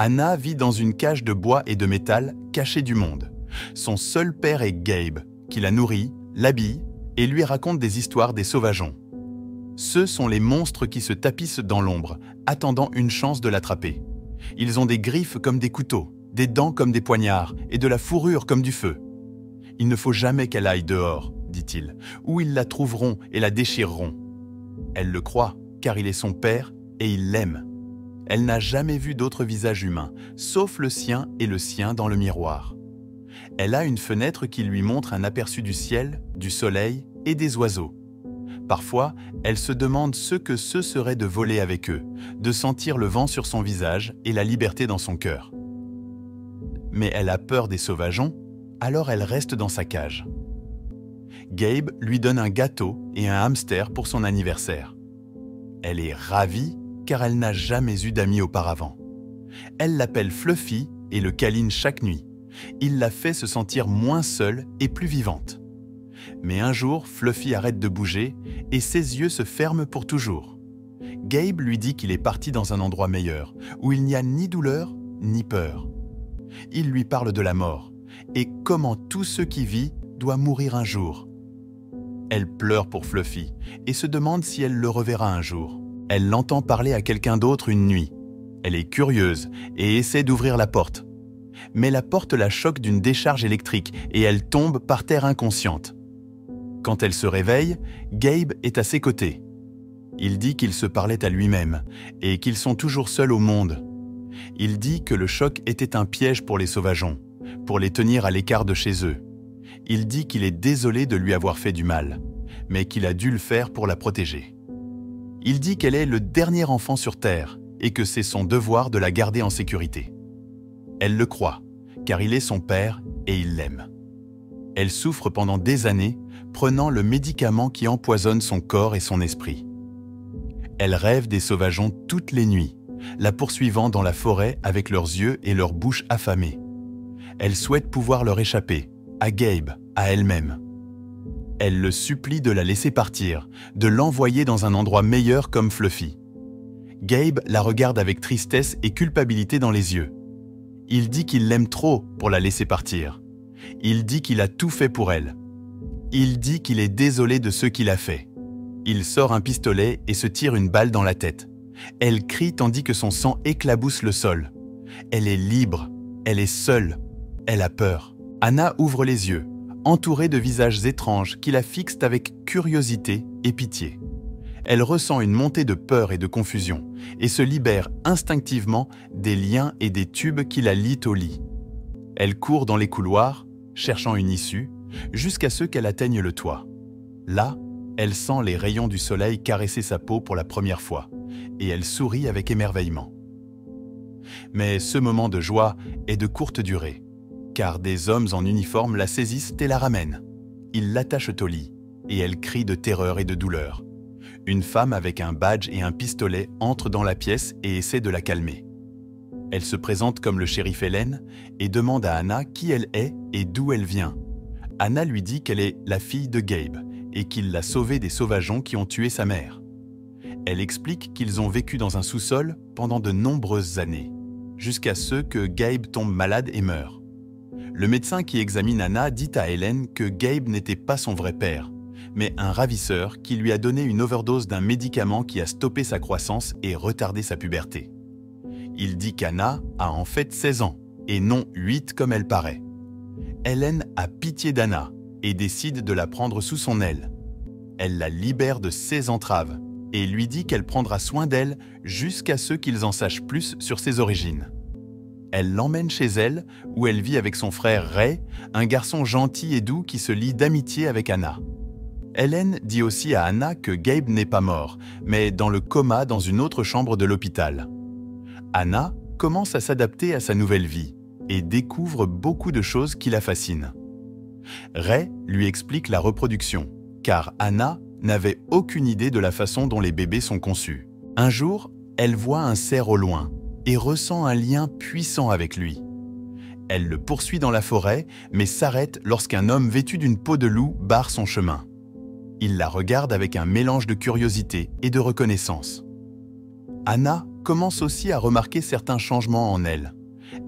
Anna vit dans une cage de bois et de métal cachée du monde. Son seul père est Gabe, qui la nourrit, l'habille et lui raconte des histoires des sauvageons. Ceux sont les monstres qui se tapissent dans l'ombre, attendant une chance de l'attraper. Ils ont des griffes comme des couteaux, des dents comme des poignards et de la fourrure comme du feu. Il ne faut jamais qu'elle aille dehors, dit-il, ou ils la trouveront et la déchireront. Elle le croit, car il est son père et il l'aime. Elle n'a jamais vu d'autre visage humain, sauf le sien et le sien dans le miroir. Elle a une fenêtre qui lui montre un aperçu du ciel, du soleil et des oiseaux. Parfois, elle se demande ce que ce serait de voler avec eux, de sentir le vent sur son visage et la liberté dans son cœur. Mais elle a peur des sauvageons, alors elle reste dans sa cage. Gabe lui donne un gâteau et un hamster pour son anniversaire. Elle est ravie car elle n'a jamais eu d'amis auparavant. Elle l'appelle Fluffy et le câline chaque nuit. Il la fait se sentir moins seule et plus vivante. Mais un jour, Fluffy arrête de bouger et ses yeux se ferment pour toujours. Gabe lui dit qu'il est parti dans un endroit meilleur, où il n'y a ni douleur ni peur. Il lui parle de la mort et comment tout ce qui vit doit mourir un jour. Elle pleure pour Fluffy et se demande si elle le reverra un jour. Elle l'entend parler à quelqu'un d'autre une nuit. Elle est curieuse et essaie d'ouvrir la porte. Mais la porte la choque d'une décharge électrique et elle tombe par terre inconsciente. Quand elle se réveille, Gabe est à ses côtés. Il dit qu'il se parlait à lui-même et qu'ils sont toujours seuls au monde. Il dit que le choc était un piège pour les sauvageons, pour les tenir à l'écart de chez eux. Il dit qu'il est désolé de lui avoir fait du mal, mais qu'il a dû le faire pour la protéger. Il dit qu'elle est le dernier enfant sur Terre et que c'est son devoir de la garder en sécurité. Elle le croit, car il est son père et il l'aime. Elle souffre pendant des années, prenant le médicament qui empoisonne son corps et son esprit. Elle rêve des sauvageons toutes les nuits, la poursuivant dans la forêt avec leurs yeux et leurs bouches affamées. Elle souhaite pouvoir leur échapper, à Gabe, à elle-même. Elle le supplie de la laisser partir, de l'envoyer dans un endroit meilleur comme Fluffy. Gabe la regarde avec tristesse et culpabilité dans les yeux. Il dit qu'il l'aime trop pour la laisser partir. Il dit qu'il a tout fait pour elle. Il dit qu'il est désolé de ce qu'il a fait. Il sort un pistolet et se tire une balle dans la tête. Elle crie tandis que son sang éclabousse le sol. Elle est libre, elle est seule, elle a peur. Anna ouvre les yeux, entourée de visages étranges qui la fixent avec curiosité et pitié. Elle ressent une montée de peur et de confusion et se libère instinctivement des liens et des tubes qui la lient au lit. Elle court dans les couloirs, cherchant une issue, jusqu'à ce qu'elle atteigne le toit. Là, elle sent les rayons du soleil caresser sa peau pour la première fois et elle sourit avec émerveillement. Mais ce moment de joie est de courte durée, car des hommes en uniforme la saisissent et la ramènent. Ils l'attachent au lit et elle crie de terreur et de douleur. Une femme avec un badge et un pistolet entre dans la pièce et essaie de la calmer. Elle se présente comme le shérif Helen et demande à Anna qui elle est et d'où elle vient. Anna lui dit qu'elle est la fille de Gabe et qu'il l'a sauvée des sauvageons qui ont tué sa mère. Elle explique qu'ils ont vécu dans un sous-sol pendant de nombreuses années, jusqu'à ce que Gabe tombe malade et meure. Le médecin qui examine Anna dit à Helen que Gabe n'était pas son vrai père, mais un ravisseur qui lui a donné une overdose d'un médicament qui a stoppé sa croissance et retardé sa puberté. Il dit qu'Anna a en fait 16 ans, et non 8 comme elle paraît. Helen a pitié d'Anna et décide de la prendre sous son aile. Elle la libère de ses entraves et lui dit qu'elle prendra soin d'elle jusqu'à ce qu'ils en sachent plus sur ses origines. Elle l'emmène chez elle, où elle vit avec son frère Ray, un garçon gentil et doux qui se lie d'amitié avec Anna. Helen dit aussi à Anna que Gabe n'est pas mort, mais dans le coma dans une autre chambre de l'hôpital. Anna commence à s'adapter à sa nouvelle vie et découvre beaucoup de choses qui la fascinent. Ray lui explique la reproduction, car Anna n'avait aucune idée de la façon dont les bébés sont conçus. Un jour, elle voit un cerf au loin et ressent un lien puissant avec lui. Elle le poursuit dans la forêt, mais s'arrête lorsqu'un homme vêtu d'une peau de loup barre son chemin. Il la regarde avec un mélange de curiosité et de reconnaissance. Anna commence aussi à remarquer certains changements en elle.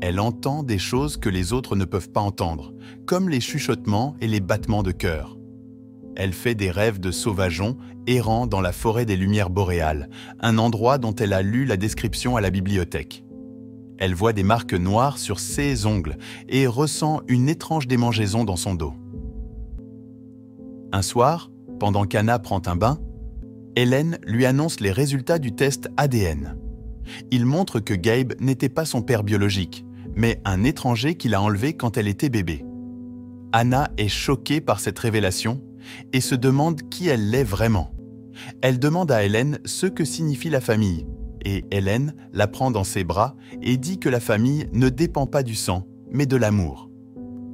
Elle entend des choses que les autres ne peuvent pas entendre, comme les chuchotements et les battements de cœur. Elle fait des rêves de sauvageons errant dans la forêt des lumières boréales, un endroit dont elle a lu la description à la bibliothèque. Elle voit des marques noires sur ses ongles et ressent une étrange démangeaison dans son dos. Un soir, pendant qu'Anna prend un bain, Hélène lui annonce les résultats du test ADN. Il montre que Gabe n'était pas son père biologique, mais un étranger qu'il a enlevé quand elle était bébé. Anna est choquée par cette révélation et se demande qui elle est vraiment. Elle demande à Hélène ce que signifie la famille, et Hélène la prend dans ses bras et dit que la famille ne dépend pas du sang, mais de l'amour.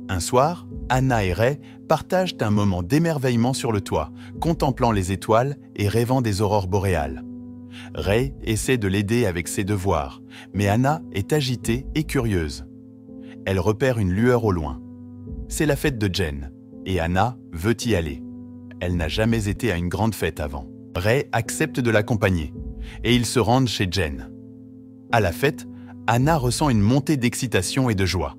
Un soir, Anna et Ray partagent un moment d'émerveillement sur le toit, contemplant les étoiles et rêvant des aurores boréales. Ray essaie de l'aider avec ses devoirs, mais Anna est agitée et curieuse. Elle repère une lueur au loin. C'est la fête de Jen, et Anna veut y aller. Elle n'a jamais été à une grande fête avant. Ray accepte de l'accompagner, et ils se rendent chez Jen. À la fête, Anna ressent une montée d'excitation et de joie.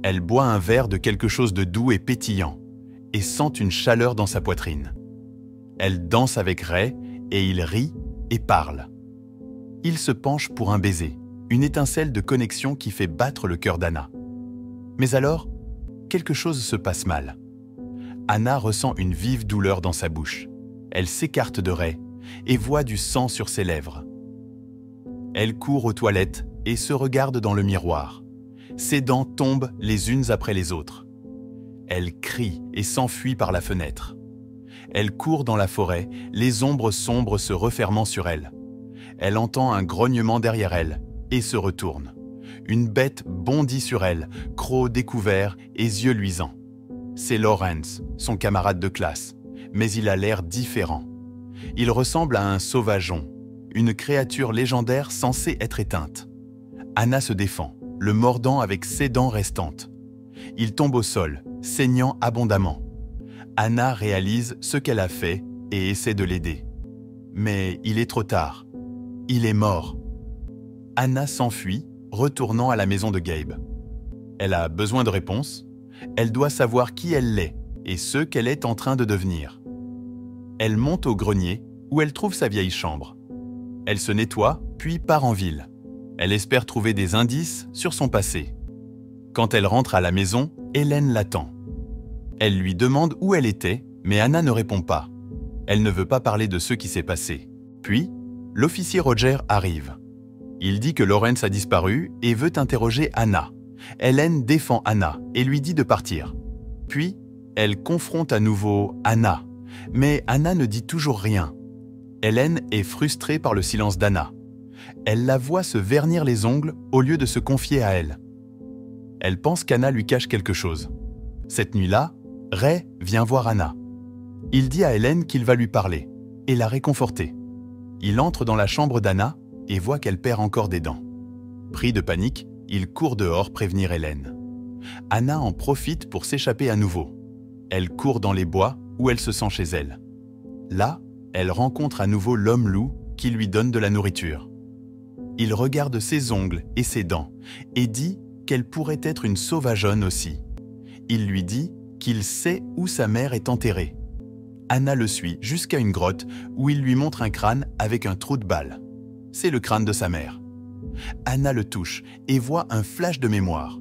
Elle boit un verre de quelque chose de doux et pétillant, et sent une chaleur dans sa poitrine. Elle danse avec Ray, et il rit et parle. Il se penche pour un baiser, une étincelle de connexion qui fait battre le cœur d'Anna. Mais alors, quelque chose se passe mal. Anna ressent une vive douleur dans sa bouche. Elle s'écarte de Ray et voit du sang sur ses lèvres. Elle court aux toilettes et se regarde dans le miroir. Ses dents tombent les unes après les autres. Elle crie et s'enfuit par la fenêtre. Elle court dans la forêt, les ombres sombres se refermant sur elle. Elle entend un grognement derrière elle et se retourne. Une bête bondit sur elle, croc découvert et yeux luisants. C'est Lawrence, son camarade de classe, mais il a l'air différent. Il ressemble à un sauvageon, une créature légendaire censée être éteinte. Anna se défend, le mordant avec ses dents restantes. Il tombe au sol, saignant abondamment. Anna réalise ce qu'elle a fait et essaie de l'aider. Mais il est trop tard. Il est mort. Anna s'enfuit, retournant à la maison de Gabe. Elle a besoin de réponses. Elle doit savoir qui elle est et ce qu'elle est en train de devenir. Elle monte au grenier où elle trouve sa vieille chambre. Elle se nettoie, puis part en ville. Elle espère trouver des indices sur son passé. Quand elle rentre à la maison, Hélène l'attend. Elle lui demande où elle était, mais Anna ne répond pas. Elle ne veut pas parler de ce qui s'est passé. Puis, l'officier Roger arrive. Il dit que Lawrence a disparu et veut interroger Anna. Hélène défend Anna et lui dit de partir. Puis, elle confronte à nouveau Anna. Mais Anna ne dit toujours rien. Hélène est frustrée par le silence d'Anna. Elle la voit se vernir les ongles au lieu de se confier à elle. Elle pense qu'Anna lui cache quelque chose. Cette nuit-là, Ray vient voir Anna. Il dit à Hélène qu'il va lui parler et la réconforter. Il entre dans la chambre d'Anna et voit qu'elle perd encore des dents. Pris de panique, il court dehors prévenir Hélène. Anna en profite pour s'échapper à nouveau. Elle court dans les bois où elle se sent chez elle. Là, elle rencontre à nouveau l'homme-loup qui lui donne de la nourriture. Il regarde ses ongles et ses dents et dit qu'elle pourrait être une sauvageonne aussi. Il lui dit qu'il sait où sa mère est enterrée. Anna le suit jusqu'à une grotte où il lui montre un crâne avec un trou de balle. C'est le crâne de sa mère. Anna le touche et voit un flash de mémoire.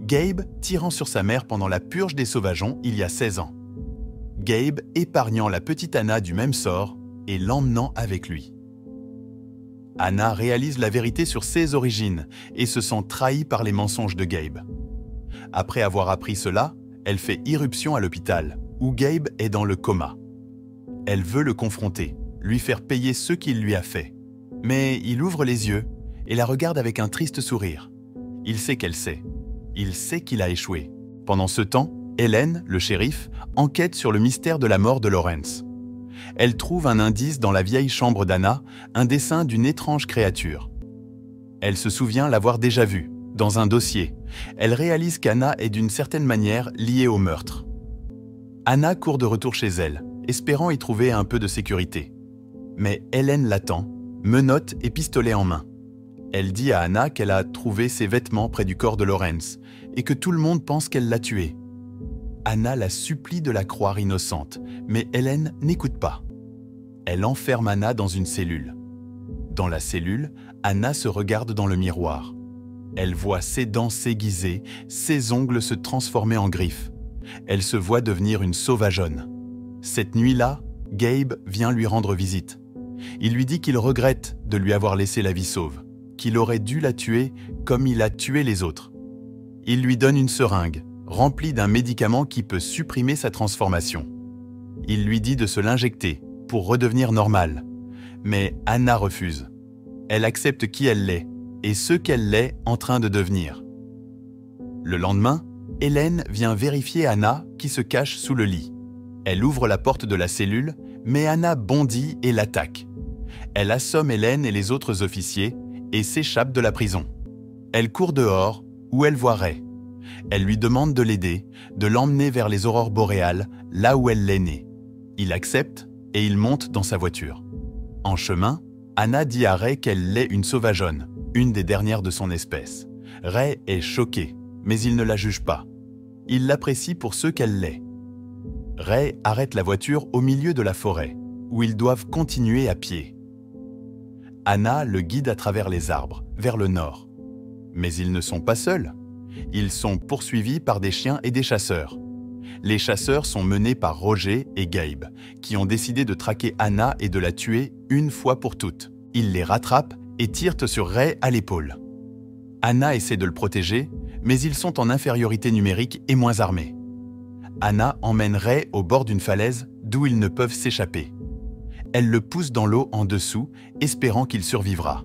Gabe tirant sur sa mère pendant la purge des sauvageons il y a 16 ans. Gabe épargnant la petite Anna du même sort et l'emmenant avec lui. Anna réalise la vérité sur ses origines et se sent trahie par les mensonges de Gabe. Après avoir appris cela, elle fait irruption à l'hôpital, où Gabe est dans le coma. Elle veut le confronter, lui faire payer ce qu'il lui a fait. Mais il ouvre les yeux et la regarde avec un triste sourire. Il sait qu'elle sait. Il sait qu'il a échoué. Pendant ce temps, Hélène, le shérif, enquête sur le mystère de la mort de Lawrence. Elle trouve un indice dans la vieille chambre d'Anna, un dessin d'une étrange créature. Elle se souvient l'avoir déjà vu, dans un dossier. Elle réalise qu'Anna est d'une certaine manière liée au meurtre. Anna court de retour chez elle, espérant y trouver un peu de sécurité. Mais Hélène l'attend, menottes et pistolet en main. Elle dit à Anna qu'elle a trouvé ses vêtements près du corps de Lawrence et que tout le monde pense qu'elle l'a tué. Anna la supplie de la croire innocente, mais Hélène n'écoute pas. Elle enferme Anna dans une cellule. Dans la cellule, Anna se regarde dans le miroir. Elle voit ses dents s'aiguiser, ses ongles se transformer en griffes. Elle se voit devenir une sauvageonne. Cette nuit-là, Gabe vient lui rendre visite. Il lui dit qu'il regrette de lui avoir laissé la vie sauve, qu'il aurait dû la tuer comme il a tué les autres. Il lui donne une seringue, remplie d'un médicament qui peut supprimer sa transformation. Il lui dit de se l'injecter pour redevenir normale. Mais Anna refuse. Elle accepte qui elle est et ce qu'elle est en train de devenir. Le lendemain, Hélène vient vérifier Anna qui se cache sous le lit. Elle ouvre la porte de la cellule, mais Anna bondit et l'attaque. Elle assomme Hélène et les autres officiers et s'échappe de la prison. Elle court dehors, où elle voit Ray. Elle lui demande de l'aider, de l'emmener vers les aurores boréales, là où elle est née. Il accepte et il monte dans sa voiture. En chemin, Anna dit à Ray qu'elle est une sauvageonne, une des dernières de son espèce. Ray est choqué, mais il ne la juge pas. Il l'apprécie pour ce qu'elle est. Ray arrête la voiture au milieu de la forêt, où ils doivent continuer à pied. Anna le guide à travers les arbres, vers le nord. Mais ils ne sont pas seuls. Ils sont poursuivis par des chiens et des chasseurs. Les chasseurs sont menés par Roger et Gabe, qui ont décidé de traquer Anna et de la tuer une fois pour toutes. Ils les rattrapent et tirent sur Ray à l'épaule. Anna essaie de le protéger, mais ils sont en infériorité numérique et moins armés. Anna emmène Ray au bord d'une falaise d'où ils ne peuvent s'échapper. Elle le pousse dans l'eau en dessous, espérant qu'il survivra.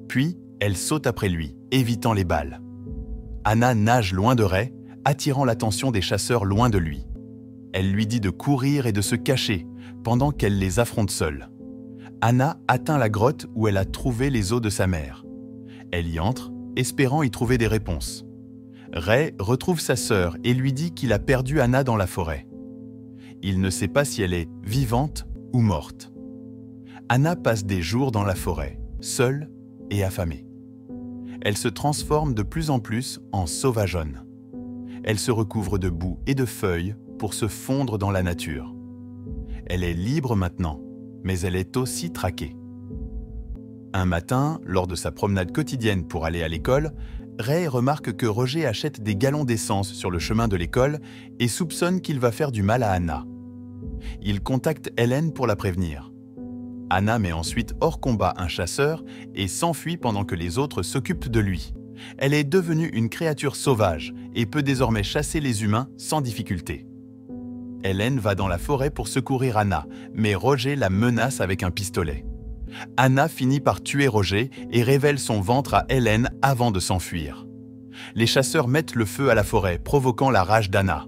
Puis, elle saute après lui, évitant les balles. Anna nage loin de Ray, attirant l'attention des chasseurs loin de lui. Elle lui dit de courir et de se cacher, pendant qu'elle les affronte seule. Anna atteint la grotte où elle a trouvé les os de sa mère. Elle y entre, espérant y trouver des réponses. Ray retrouve sa sœur et lui dit qu'il a perdu Anna dans la forêt. Il ne sait pas si elle est vivante ou morte. Anna passe des jours dans la forêt, seule et affamée. Elle se transforme de plus en plus en sauvageonne. Elle se recouvre de boue et de feuilles pour se fondre dans la nature. Elle est libre maintenant, mais elle est aussi traquée. Un matin, lors de sa promenade quotidienne pour aller à l'école, Ray remarque que Roger achète des gallons d'essence sur le chemin de l'école et soupçonne qu'il va faire du mal à Anna. Il contacte Hélène pour la prévenir. Anna met ensuite hors combat un chasseur et s'enfuit pendant que les autres s'occupent de lui. Elle est devenue une créature sauvage et peut désormais chasser les humains sans difficulté. Hélène va dans la forêt pour secourir Anna, mais Roger la menace avec un pistolet. Anna finit par tuer Roger et révèle son ventre à Hélène avant de s'enfuir. Les chasseurs mettent le feu à la forêt, provoquant la rage d'Anna.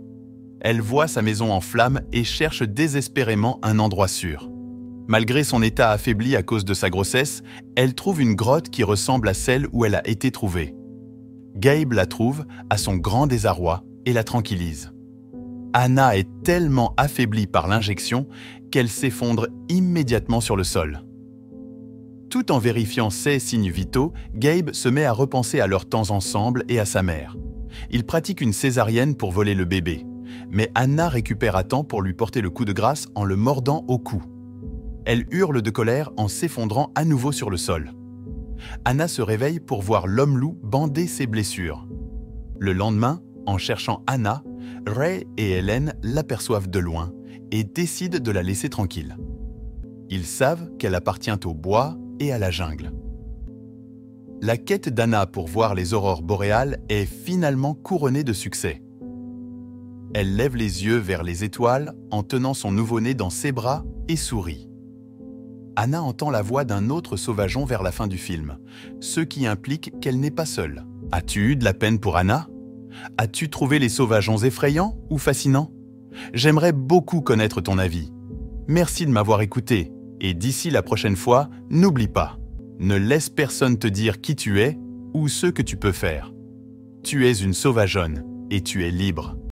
Elle voit sa maison en flammes et cherche désespérément un endroit sûr. Malgré son état affaibli à cause de sa grossesse, elle trouve une grotte qui ressemble à celle où elle a été trouvée. Gabe la trouve, à son grand désarroi, et la tranquillise. Anna est tellement affaiblie par l'injection qu'elle s'effondre immédiatement sur le sol. Tout en vérifiant ses signes vitaux, Gabe se met à repenser à leurs temps ensemble et à sa mère. Il pratique une césarienne pour voler le bébé, mais Anna récupère à temps pour lui porter le coup de grâce en le mordant au cou. Elle hurle de colère en s'effondrant à nouveau sur le sol. Anna se réveille pour voir l'homme-loup bander ses blessures. Le lendemain, en cherchant Anna, Ray et Hélène l'aperçoivent de loin et décident de la laisser tranquille. Ils savent qu'elle appartient au bois et à la jungle. La quête d'Anna pour voir les aurores boréales est finalement couronnée de succès. Elle lève les yeux vers les étoiles en tenant son nouveau-né dans ses bras et sourit. Anna entend la voix d'un autre sauvageon vers la fin du film, ce qui implique qu'elle n'est pas seule. As-tu eu de la peine pour Anna? As-tu trouvé les sauvageons effrayants ou fascinants? J'aimerais beaucoup connaître ton avis. Merci de m'avoir écouté, et d'ici la prochaine fois, n'oublie pas, ne laisse personne te dire qui tu es ou ce que tu peux faire. Tu es une sauvageonne et tu es libre.